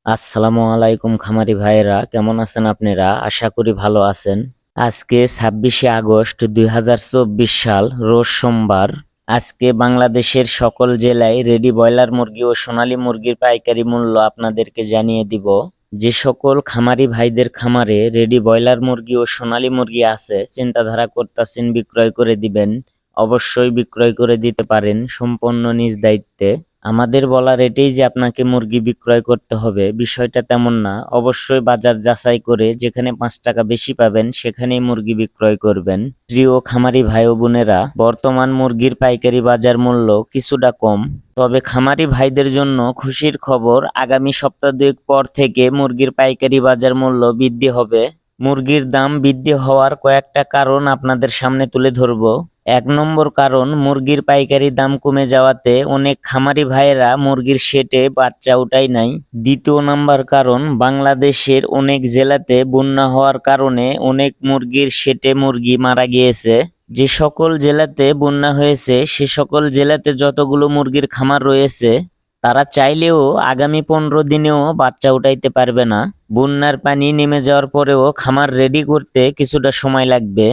আসসালামু আলাইকুম খামারি ভাইয়েরা, কেমন আছেন আপনারা? আশা করি ভালো আছেন। আজকে 26শে আগস্ট 2024 সাল, রোজ সোমবার। আজকে বাংলাদেশের সকল জেলায় রেডি ব্রয়লার মুরগি ও সোনালী মুরগির পাইকারি মূল্য আপনাদেরকে জানিয়ে দিব। যে সকল খামারি ভাইদের খামারে রেডি ব্রয়লার মুরগি ও সোনালী মুরগি আছে, চিন্তাধারা করতেছেন বিক্রয় করে দিবেন, অবশ্যই বিক্রয় করে দিতে পারেন সম্পূর্ণ নিজ দায়িত্বে। আমাদের বলা রেটেই যে আপনাকে মুরগি বিক্রয় করতে হবে বিষয়টা তেমন না। অবশ্যই বাজার যাচাই করে যেখানে 5 টাকা বেশি পাবেন সেখানেই মুরগি বিক্রয় করবেন। প্রিয় খামারি ভাই ও বোনেরা, বর্তমান মুরগির পাইকারি বাজার মূল্য কিছুটা কম। তবে খামারি ভাইদের জন্য খুশির খবর, আগামী সপ্তাহ দুয়েক পর থেকে মুরগির পাইকারি বাজার মূল্য বৃদ্ধি হবে। মুরগির দাম বৃদ্ধি হওয়ার কয়েকটা কারণ আপনাদের সামনে তুলে ধরব। 1 নম্বর কারণ, মুরগির পাইকারি দাম কমে যাওয়াতে অনেক খামারি ভাইয়েরা মুরগির শেটে বাচ্চা উঠায় নাই। 2য় নম্বর কারণ, বাংলাদেশের অনেক জেলাতে বন্যা হওয়ার কারণে অনেক মুরগির শেটে মুরগি মারা গিয়েছে। যে সকল জেলাতে বন্যা হয়েছে সে সকল জেলাতে যতগুলো মুরগির খামার রয়েছে তারা চাইলেও আগামী 15 দিনেও বাচ্চা উঠাইতে পারবে না। বন্যার পানি নেমে যাওয়ার পরেও খামার রেডি করতে কিছুটা সময় লাগবে।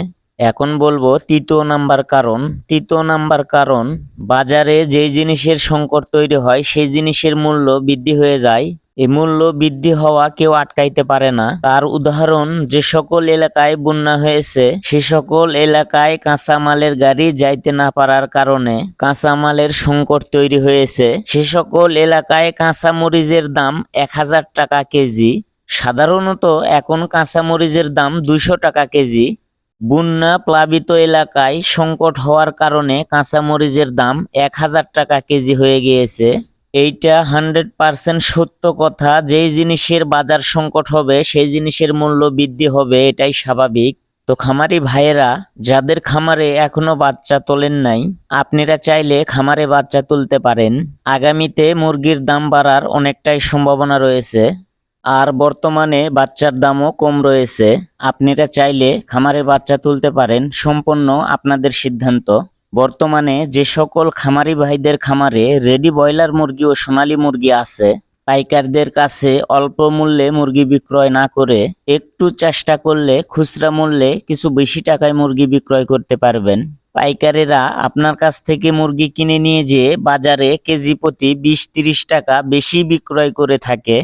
এখন বলবো 3য় নম্বর কারণ। 3য় নম্বর কারণ, বাজারে যেই জিনিসের সংকট তৈরি হয় সেই জিনিসের মূল্য বৃদ্ধি হয়ে যায়। এই মূল্য বৃদ্ধি হওয়া কেউ আটকাইতে পারে না। তার উদাহরণ, যে সকল এলাকায় বন্যা হয়েছে সে সকল এলাকায় কাঁচামালের গাড়ি যাইতে না পারার কারণে কাঁচামালের সংকট তৈরি হয়েছে। সে সকল এলাকায় কাঁচামরিচের দাম 1000 টাকা কেজি। সাধারণত এখন কাঁচামরিচের দাম 200 টাকা কেজি। বন্যা প্লাবিত এলাকায় সংকট হওয়ার কারণে কাঁচামরিচের দাম 1000 টাকা কেজি হয়ে গিয়েছে। এইটা 100% সত্য কথা। যেই জিনিসের বাজার সংকট হবে সেই জিনিসের মূল্য বৃদ্ধি হবে, এটাই স্বাভাবিক। তো খামারি ভাইয়েরা, যাদের খামারে এখনো বাচ্চা তোলেন নাই, আপনারা চাইলে খামারে বাচ্চা তুলতে পারেন। আগামীতে মুরগির দাম বাড়ার অনেকটাই সম্ভাবনা রয়েছে। আর বর্তমানে বাচ্চার দামও কম রয়েছে। আপনারা চাইলে খামারে বাচ্চা তুলতে পারেন, সম্পূর্ণ আপনাদের সিদ্ধান্ত। বর্তমানে যে সকল খামারি ভাইদের খামারে রেডি ব্রয়লার মুরগি ও সোনালী মুরগি আছে, পাইকারদের কাছে অল্প মূল্যে মুরগি বিক্রয় না করে একটু চেষ্টা করলে খুচরা মূল্যে কিছু বেশি টাকায় মুরগি বিক্রয় করতে পারবেন। পাইকারেরা আপনার কাছ থেকে মুরগি কিনে নিয়ে যেয়ে বাজারে কেজি প্রতি 20-30 টাকা বেশি বিক্রয় করে থাকে।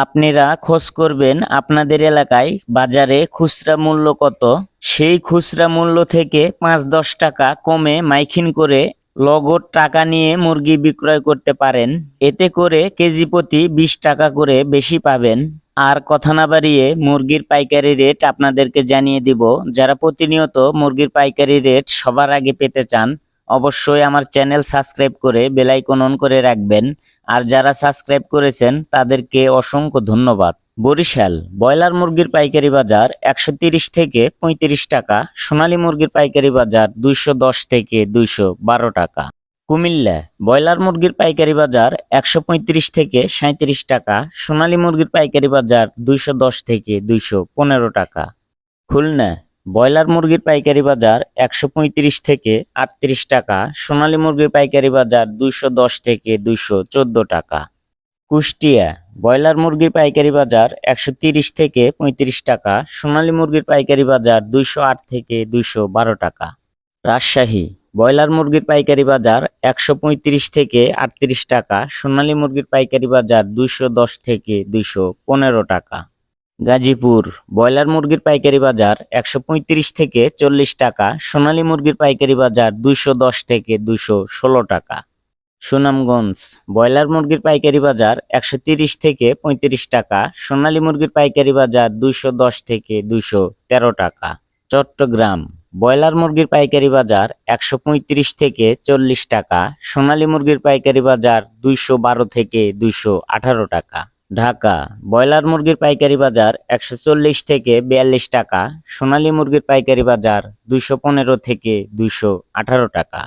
আপনারা খোঁজ করবেন আপনাদের এলাকায় বাজারে খুচরা মূল্য কত। সেই খুচরা মূল্য থেকে 5-10 টাকা কমে মাইকিন করে নগদ টাকা নিয়ে মুরগি বিক্রয় করতে পারেন। এতে করে কেজি প্রতি 20 টাকা করে বেশি পাবেন। আর কথা না বাড়িয়ে মুরগির পাইকারি রেট আপনাদেরকে জানিয়ে দিব। যারা প্রতিনিয়ত মুরগির পাইকারি রেট সবার আগে পেতে চান, অবশ্যই আমার চ্যানেল সাবস্ক্রাইব করে বেল আইকন অন করে রাখবেন। আর যারা সাবস্ক্রাইব করেছেন তাদেরকে অসংখ্য ধন্যবাদ। বরিশাল ব্রয়লার মুরগির পাইকারি বাজার 130 থেকে 35 টাকা, সোনালী মুরগির পাইকারি বাজার 210 থেকে 212 টাকা। কুমিল্লা ব্রয়লার মুরগির পাইকারি বাজার 135 থেকে 37 টাকা, সোনালী মুরগির পাইকারি বাজার 210 থেকে 215 টাকা। খুলনা ব্রয়লার মুরগির পাইকারি বাজার 135 থেকে 38 টাকা, সোনালী মুরগির পাইকারি বাজার 210 থেকে 214 টাকা। কুষ্টিয়া ব্রয়লার মুরগির পাইকারি বাজার 130 থেকে 35 টাকা, সোনালী মুরগির পাইকারি বাজার 208 থেকে 212 টাকা। রাজশাহী ব্রয়লার মুরগির পাইকারি বাজার 135 থেকে 38 টাকা, সোনালী মুরগির পাইকারি বাজার 210 থেকে 215 টাকা। গাজীপুর ব্রয়লার মুরগির পাইকারি বাজার 135 থেকে 40 টাকা, সোনালী মুরগির পাইকারি বাজার 210 থেকে 216 টাকা। সুনামগঞ্জ ব্রয়লার মুরগির পাইকারি বাজার 130 থেকে 35 টাকা, সোনালী মুরগির পাইকারি বাজার 210 থেকে 213 টাকা। চট্টগ্রাম ব্রয়লার মুরগির পাইকারি বাজার 135 থেকে 40 টাকা, সোনালী মুরগির পাইকারি বাজার 212 থেকে 218 টাকা। ঢাকা ব্রয়লার মুরগির পাইকারি বাজার 140 থেকে 42 টাকা, সোনালী মুরগির পাইকারি বাজার 215 থেকে 218 টাকা।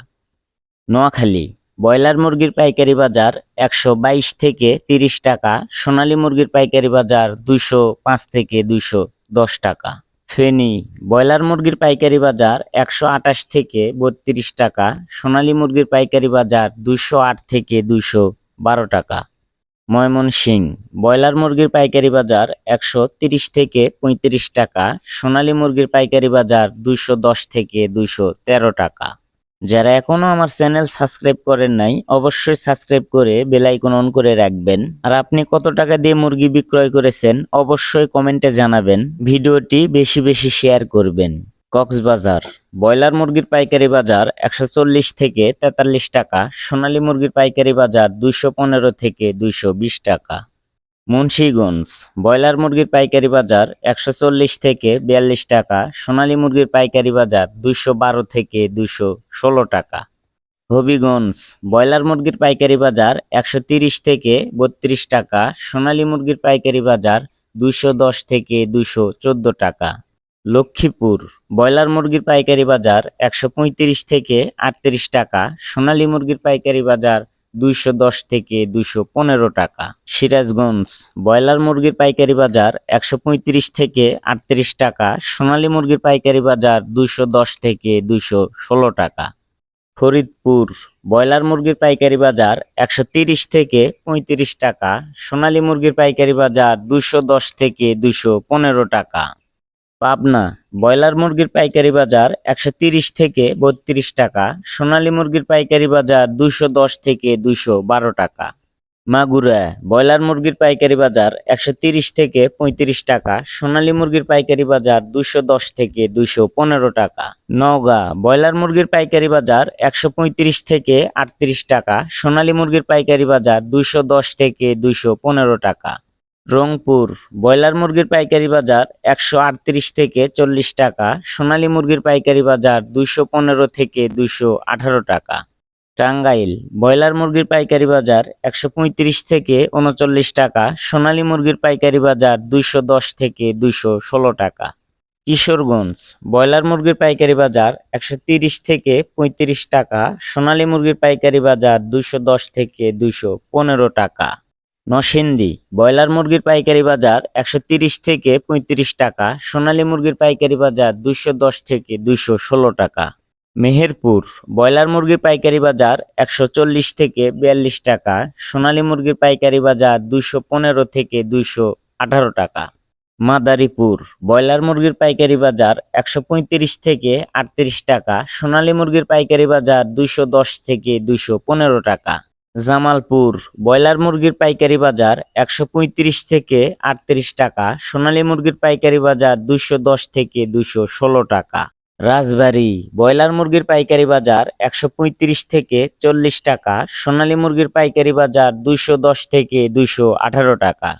নোয়াখালী ব্রয়লার মুরগির পাইকারি বাজার 122 থেকে 30 টাকা, সোনালী মুরগির পাইকারি বাজার 205 থেকে 210 টাকা। ফেনী ব্রয়লার মুরগির পাইকারি বাজার 128 থেকে 32 টাকা, সোনালী মুরগির পাইকারি বাজার 208 থেকে 212 টাকা। ময়মনসিংহ ব্রয়লার মুরগির পাইকারি বাজার 130 থেকে 35 টাকা, সোনালী মুরগির পাইকারি বাজার 210 থেকে 213 টাকা। যারা এখনো আমার চ্যানেল সাবস্ক্রাইব করেন নাই অবশ্যই সাবস্ক্রাইব করে বেল আইকন অন করে রাখবেন। আর আপনি কত টাকা দিয়ে মুরগি বিক্রয় করেছেন অবশ্যই কমেন্টে জানাবেন। ভিডিওটি বেশি বেশি শেয়ার করবেন। কক্সবাজার ব্রয়লার মুরগির পাইকারি বাজার 140 থেকে 43 টাকা, সোনালী মুরগির পাইকারি বাজার 215 থেকে 220 টাকা। মুন্সিগঞ্জ ব্রয়লার মুরগির পাইকারি বাজার 140 থেকে 42 টাকা, সোনালী মুরগির পাইকারি বাজার 212 থেকে 216 টাকা। হবিগঞ্জ ব্রয়লার মুরগির পাইকারি বাজার 130 থেকে 32 টাকা, সোনালী মুরগির পাইকারি বাজার 210 থেকে 214 টাকা। লক্ষ্মীপুর ব্রয়লার মুরগির পাইকারি বাজার 135 থেকে 38 টাকা, সোনালী মুরগির পাইকারি বাজার 210 থেকে 215 টাকা। সিরাজগঞ্জ ব্রয়লার মুরগির পাইকারি বাজার 135 থেকে 38 টাকা, সোনালী মুরগির পাইকারি বাজার 210 থেকে 216 টাকা। ফরিদপুর ব্রয়লার মুরগির পাইকারি বাজার 130 থেকে 35 টাকা, সোনালী মুরগির পাইকারি বাজার 210 থেকে 215 টাকা। পাবনা ব্রয়লার মুরগির পাইকারি বাজার 130 থেকে 32 টাকা, সোনালী মুরগির পাইকারি বাজার 210 থেকে 212 টাকা। মাগুরা ব্রয়লার মুরগির পাইকারি বাজার 130 থেকে 35 টাকা, সোনালী মুরগির পাইকারি বাজার 210 থেকে 215 টাকা। নওগাঁ ব্রয়লার মুরগির পাইকারি বাজার 135 থেকে 38 টাকা, সোনালী মুরগির পাইকারি বাজার 210 থেকে 215 টাকা। রংপুর ব্রয়লার মুরগির পাইকারি বাজার 138 থেকে 40 টাকা, সোনালী মুরগির পাইকারি বাজার 215 থেকে 218 টাকা। টাঙ্গাইল ব্রয়লার মুরগির পাইকারি বাজার 135 থেকে 39 টাকা, সোনালী মুরগির পাইকারি বাজার 210 থেকে 216 টাকা। কিশোরগঞ্জ ব্রয়লার মুরগির পাইকারি বাজার 130 থেকে 35 টাকা, সোনালী মুরগির পাইকারি বাজার 210 থেকে 215 টাকা। নরসিংদী ব্রয়লার মুরগির পাইকারি বাজার 130 থেকে 35 টাকা, সোনালী মুরগির পাইকারি বাজার 210 থেকে 216 টাকা। মেহেরপুর ব্রয়লার মুরগির পাইকারি বাজার 140 থেকে 42 টাকা, সোনালী মুরগির পাইকারি বাজার 215 থেকে 218 টাকা। মাদারীপুর ব্রয়লার মুরগির পাইকারি বাজার 135 থেকে 38 টাকা, সোনালী মুরগির পাইকারি বাজার 210 থেকে 215 টাকা। জামালপুর ব্রয়লার মুরগির পাইকারি বাজার 135 থেকে 38 টাকা, সোনালী মুরগির পাইকারি বাজার 210 থেকে 216 টাকা। রাজবাড়ী ব্রয়লার মুরগির পাইকারি বাজার 135 থেকে 40 টাকা, সোনালী মুরগির পাইকারি বাজার 210 থেকে 218 টাকা।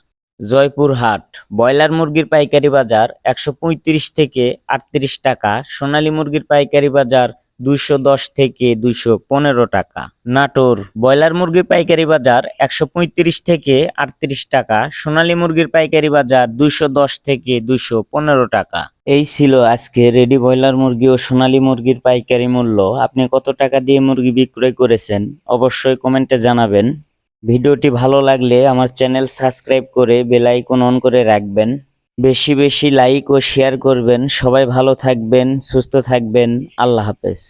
জয়পুরহাট ব্রয়লার মুরগির পাইকারি বাজার 135 থেকে 38 টাকা, সোনালী মুরগির পাইকারি বাজার 210 থেকে 215 টাকা। নাটোর ব্রয়লার মুরগির পাইকারি বাজার 135 থেকে 38 টাকা, সোনালী মুরগির পাইকারি বাজার 210 থেকে 215 টাকা। এই ছিল আজকে রেডি ব্রয়লার মুরগি ও সোনালী মুরগির পাইকারি মূল্য। আপনি কত টাকা দিয়ে মুরগি বিক্রয় করেছেন অবশ্যই কমেন্টে জানাবেন। ভিডিওটি ভালো লাগলে আমার চ্যানেল সাবস্ক্রাইব করে বেল আইকন অন করে রাখবেন। বেশি বেশি লাইক ও শেয়ার করবেন। সবাই ভালো থাকবেন, সুস্থ থাকবেন। আল্লাহ হাফেজ।